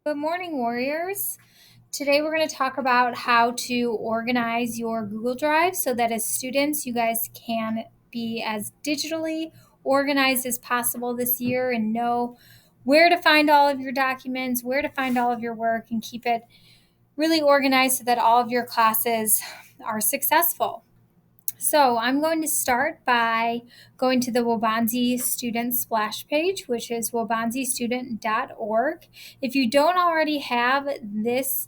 Good morning, warriors. Today we're going to talk about how to organize your Google Drive so that as students, you guys can be as digitally organized as possible this year and know where to find all of your documents, where to find all of your work, and keep it really organized so that all of your classes are successful. So I'm going to start by going to the Waubonsie Student Splash page, which is waubonsiestudent.org. If you don't already have this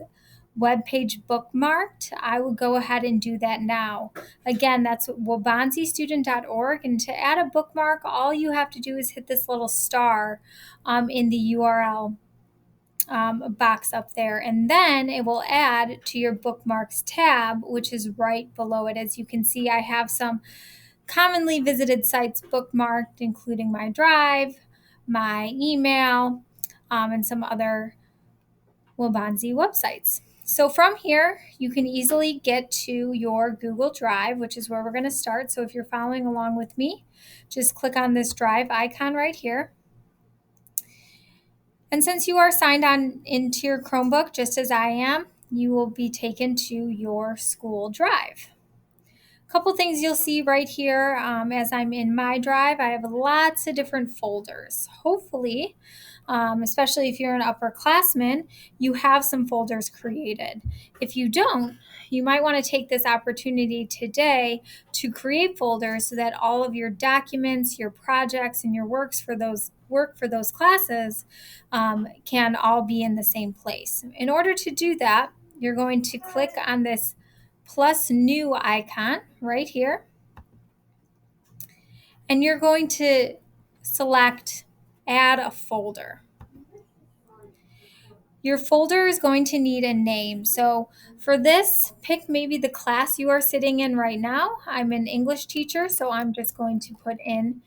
web page bookmarked, I will go ahead and do that now. Again, that's waubonsiestudent.org. And to add a bookmark, all you have to do is hit this little star in the URL box up there, and then it will add to your bookmarks tab, which is right below it. As you can see, I have some commonly visited sites bookmarked, including my drive, my email, and some other Waubonsie websites. So from here, you can easily get to your Google Drive, which is where we're going to start. So if you're following along with me, just click on this drive icon right here. And since you are signed on into your Chromebook, just as I am, you will be taken to your school drive. A couple things you'll see right here as I'm in my drive, I have lots of different folders. Hopefully, especially if you're an upperclassman, you have some folders created. If you don't, you might want to take this opportunity today to create folders so that all of your documents, your projects, and your work for those classes can all be in the same place. In order to do that, you're going to click on this plus new icon right here, and you're going to select add a folder. Your folder is going to need a name. So for this, pick maybe the class you are sitting in right now. I'm an English teacher, so I'm just going to put in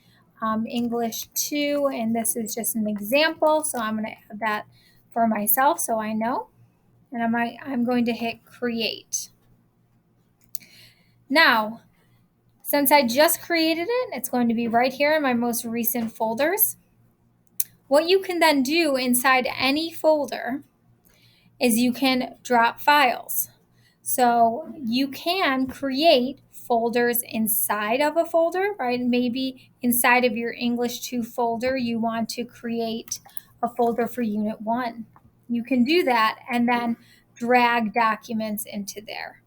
English 2, and this is just an example. So I'm going to add that for myself so I know. And I'm going to hit create. Now, since I just created it, it's going to be right here in my most recent folders. What you can then do inside any folder is you can drop files. So you can create folders inside of a folder, right? Maybe inside of your English 2 folder, you want to create a folder for Unit 1. You can do that and then drag documents into there.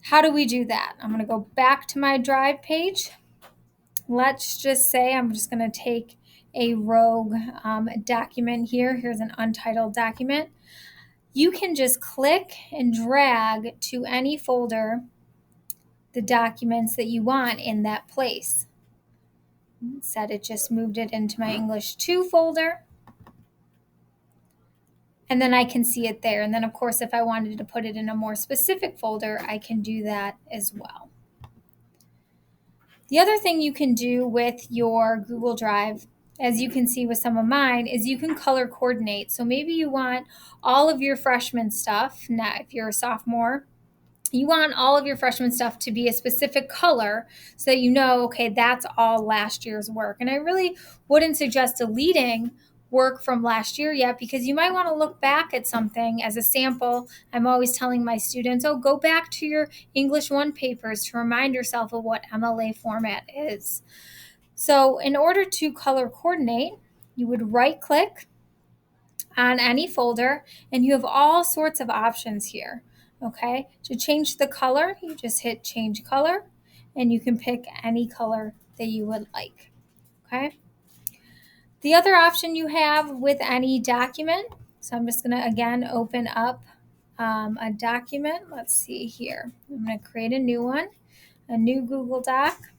How do we do that? I'm going to go back to my Drive page. Let's just say I'm just going to take a rogue document here. Here's an untitled document. You can just click and drag to any folder the documents that you want in that place. Instead, it just moved it into my English 2 folder. And then I can see it there. And then, of course, if I wanted to put it in a more specific folder, I can do that as well. The other thing you can do with your Google Drive, as you can see with some of mine, is you can color coordinate. So maybe you want all of your freshman stuff. Now, if you're a sophomore, you want all of your freshman stuff to be a specific color so that you know, okay, that's all last year's work. And I really wouldn't suggest deleting work from last year yet, because you might want to look back at something as a sample. I'm always telling my students, go back to your English 1 papers to remind yourself of what MLA format is. So in order to color coordinate, you would right click on any folder, and you have all sorts of options here. Okay, to change the color, you just hit change color, and you can pick any color that you would like. Okay. The other option you have with any document, so I'm just going to again open up a document. Let's see here. I'm going to create a new one, a new Google Doc.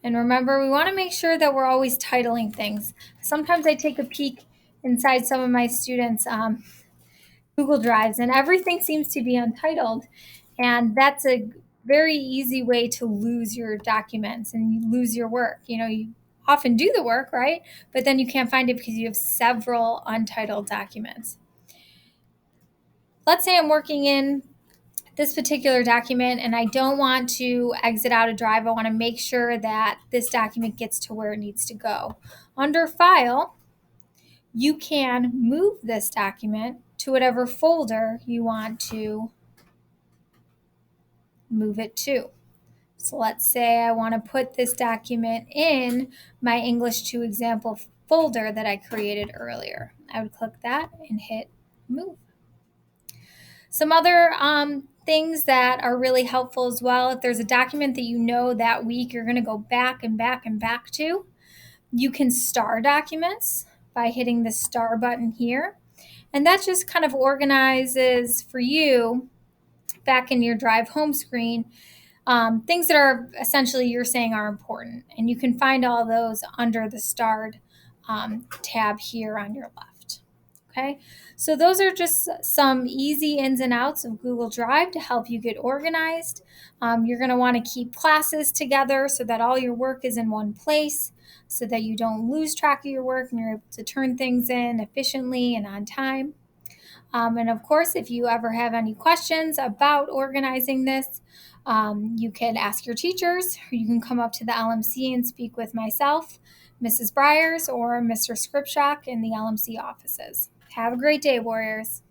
And remember, we want to make sure that we're always titling things. Sometimes I take a peek inside some of my students' Google Drives, and everything seems to be untitled. And that's a very easy way to lose your documents and you lose your work. You often do the work, right? But then you can't find it because you have several untitled documents. Let's say I'm working in this particular document and I don't want to exit out a drive, I want to make sure that this document gets to where it needs to go. Under File, you can move this document to whatever folder you want to move it to. So let's say I want to put this document in my English 2 example folder that I created earlier. I would click that and hit move. Some other things that are really helpful as well, if there's a document that you know that week you're going to go back and back and back to, you can star documents by hitting the star button here. And that just kind of organizes for you back in your Drive home screen things that are essentially you're saying are important. And you can find all those under the starred tab here on your left. Okay, so those are just some easy ins and outs of Google Drive to help you get organized. You're going to want to keep classes together so that all your work is in one place, so that you don't lose track of your work and you're able to turn things in efficiently and on time. And of course, if you ever have any questions about organizing this, you can ask your teachers, or you can come up to the LMC and speak with myself, Mrs. Briers, or Mr. Scripshock in the LMC offices. Have a great day, Warriors.